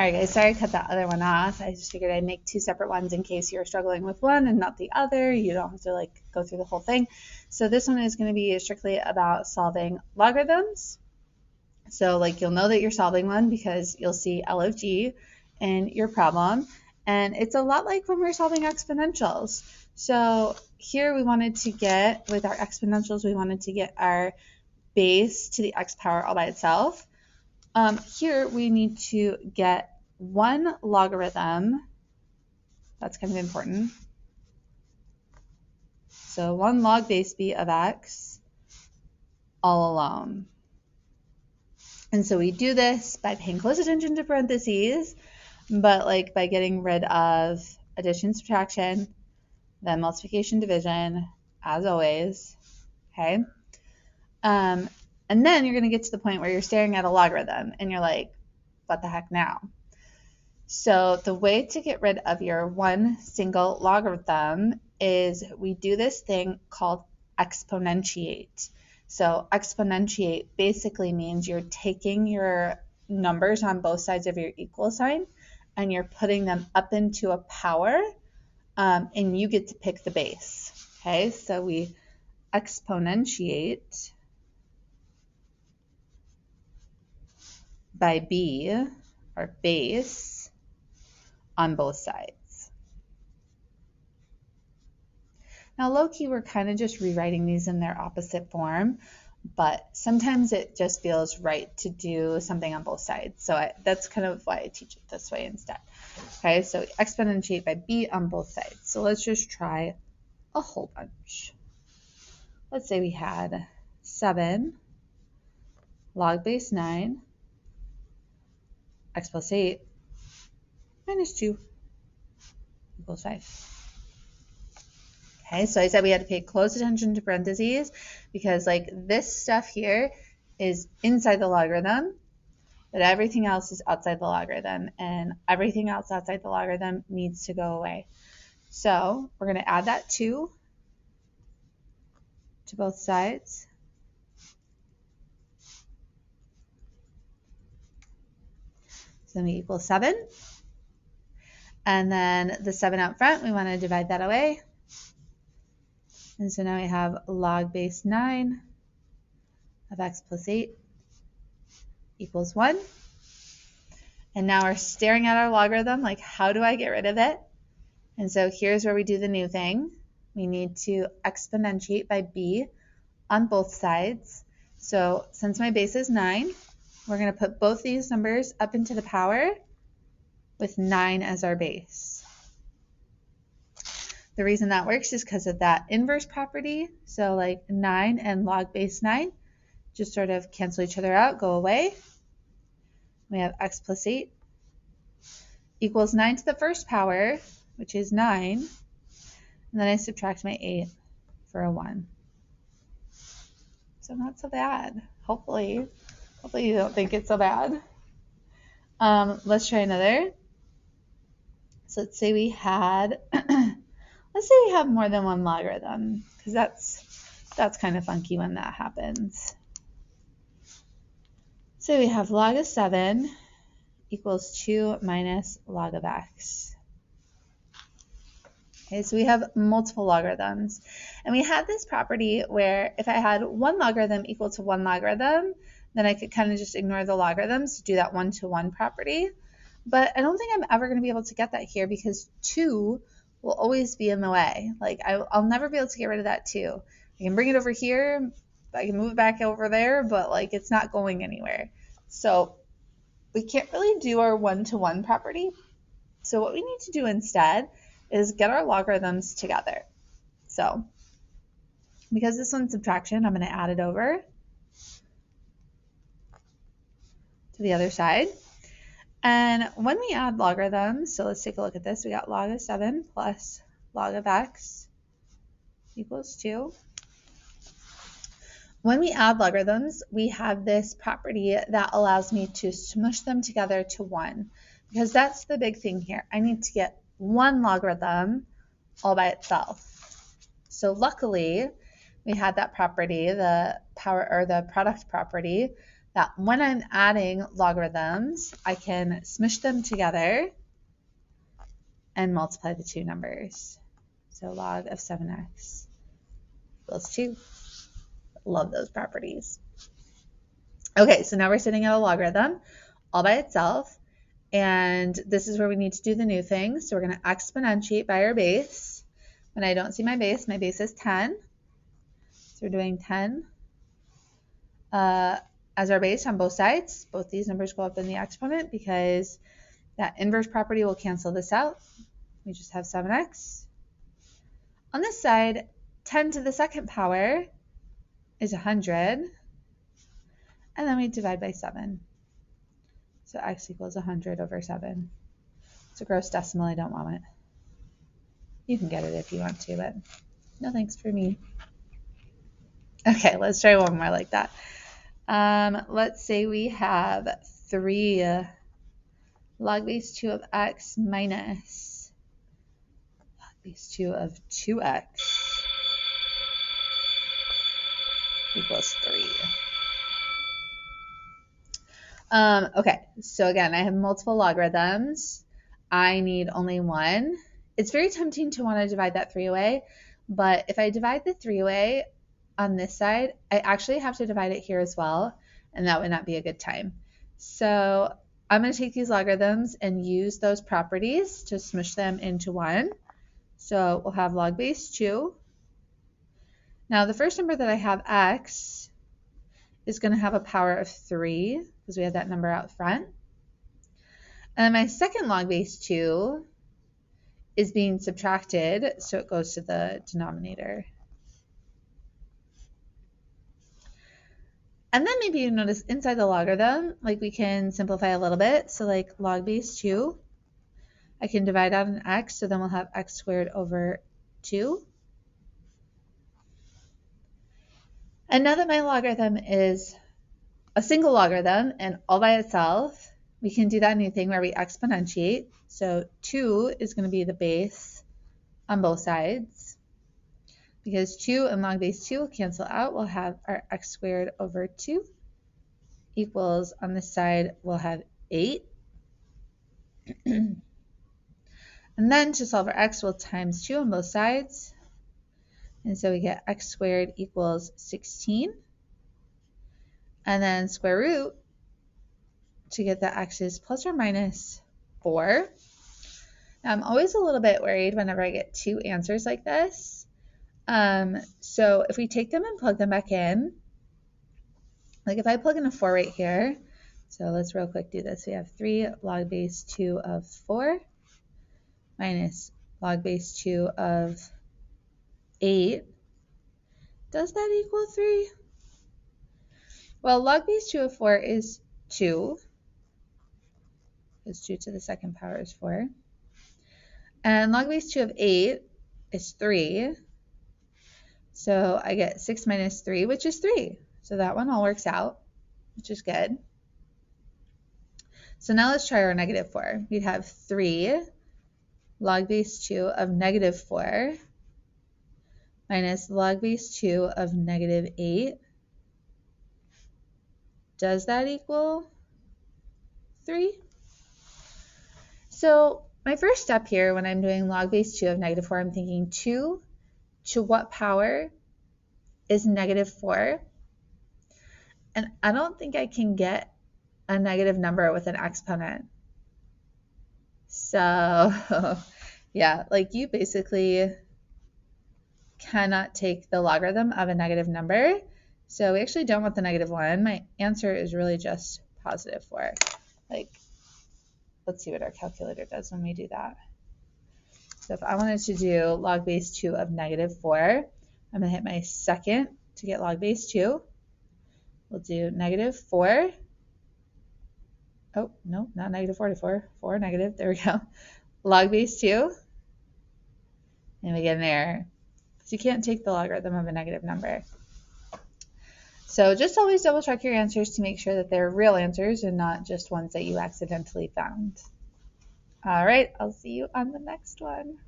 right, guys, sorry I cut that other one off. I just figured I'd make two separate ones in case you're struggling with one and not the other. You don't have to like go through the whole thing. So this one is going to be strictly about solving logarithms. So like you'll know that you're solving one because you'll see L of G in your problem. And it's a lot like when we're solving exponentials. So here we wanted to get, with our exponentials, we wanted to get our base to the x power all by itself. Here we need to get one logarithm. That's kind of important. So 1 log base b of x all alone. And so we do this by paying close attention to parentheses, but like by getting rid of addition, subtraction, then multiplication, division, as always, okay? And then you're going to get to the point where you're staring at a logarithm and you're like, what the heck now? So the way to get rid of your one single logarithm is we do this thing called exponentiate. So exponentiate basically means you're taking your numbers on both sides of your equal sign and you're putting them up into a power, and you get to pick the base. Okay, so we exponentiate by b, or base, on both sides. Now low-key we're kind of just rewriting these in their opposite form, but sometimes it just feels right to do something on both sides. So that's kind of why I teach it this way instead. Okay, so exponentiate by b on both sides. So let's just try a whole bunch. Let's say we had 7 log base 9 x plus 8 minus 2 equals 5. Okay, so I said we had to pay close attention to parentheses because like this stuff here is inside the logarithm, but everything else is outside the logarithm, and everything else outside the logarithm needs to go away. So we're going to add that 2 to both sides. So then we equal 7. And then the 7 out front, we want to divide that away. And so now we have log base 9 of x plus 8 equals 1. And now we're staring at our logarithm, like how do I get rid of it? And so here's where we do the new thing. We need to exponentiate by b on both sides. So since my base is 9, we're going to put both these numbers up into the power with 9 as our base. The reason that works is because of that inverse property. So like 9 and log base 9 just sort of cancel each other out, go away. We have x plus 8 equals 9 to the first power, which is 9. And then I subtract my 8 for a 1. So not so bad. Hopefully you don't think it's so bad. Let's try another. So let's say we had, let's say we have more than one logarithm, because that's kind of funky when that happens. So we have log of 7 equals 2 minus log of x. Okay, so we have multiple logarithms. And we had this property where if I had one logarithm equal to one logarithm, then I could kind of just ignore the logarithms to do that one-to-one property. But I don't think I'm ever going to be able to get that here because 2 will always be in the way. Like I'll never be able to get rid of that 2. I can bring it over here, I can move it back over there, but like it's not going anywhere. So we can't really do our one-to-one property. So what we need to do instead is get our logarithms together. So because this one's subtraction, I'm going to add it over to the other side. And when we add logarithms, so let's take a look at this. We got log of 7 plus log of x equals 2. When we add logarithms, we have this property that allows me to smush them together to 1, because that's the big thing here. I need to get one logarithm all by itself. So luckily, we had that property, the power or the product property, that when I'm adding logarithms, I can smush them together and multiply the two numbers. So log of 7x equals 2. Love those properties. Okay, so now we're sitting at a logarithm all by itself. And this is where we need to do the new thing. So we're going to exponentiate by our base. When I don't see my base is 10. So we're doing 10 as our base on both sides. Both these numbers go up in the exponent because that inverse property will cancel this out. We just have 7x. On this side, 10 to the second power is 100. And then we divide by 7. So x equals 100 over 7. It's a gross decimal. I don't want it. You can get it if you want to, but no thanks for me. Okay, let's try one more like that. Let's say we have 3 log base 2 of x minus log base 2 of 2x equals 3. Okay, so again, I have multiple logarithms. I need only one. It's very tempting to want to divide that 3 away, but if I divide the 3 away on this side, I actually have to divide it here as well, and that would not be a good time. So I'm going to take these logarithms and use those properties to smush them into 1. So we'll have log base 2. Now the first number that I have, x, is going to have a power of 3 because we have that number out front. And then my second log base 2 is being subtracted, so it goes to the denominator. And then maybe you notice inside the logarithm, like we can simplify a little bit. So like log base 2, I can divide out an x, so then we'll have x squared over 2. And now that my logarithm is a single logarithm and all by itself, we can do that new thing where we exponentiate. So 2 is going to be the base on both sides. Because 2 and log base 2 will cancel out, we'll have our x squared over 2 equals, on this side, we'll have 8. And then to solve for x, we'll times 2 on both sides. And so we get x squared equals 16. And then square root to get the x's plus or minus 4. Now I'm always a little bit worried whenever I get two answers like this. So if we take them and plug them back in, like if I plug in a 4 right here, so let's real quick do this. We have 3 log base 2 of 4 minus log base 2 of 8. Does that equal 3? Well, log base 2 of 4 is 2, because 2 to the second power is 4. And log base 2 of 8 is 3. So I get 6 minus 3, which is 3. So that one all works out, which is good. So now let's try our negative 4. We'd have 3 log base 2 of negative 4 minus log base 2 of negative 8. Does that equal 3? So my first step here when I'm doing log base 2 of negative 4, I'm thinking 2 to what power is negative 4? And I don't think I can get a negative number with an exponent. So yeah, like you basically cannot take the logarithm of a negative number. So we actually don't want the negative 1. My answer is really just positive 4. Like, let's see what our calculator does when we do that. So if I wanted to do log base 2 of negative 4, I'm going to hit my second to get log base 2. We'll do negative 4. Oh, no, not negative 44. 4 negative. There we go. Log base 2. And we get an error. Because you can't take the logarithm of a negative number. So just always double check your answers to make sure that they're real answers and not just ones that you accidentally found. All right, I'll see you on the next one.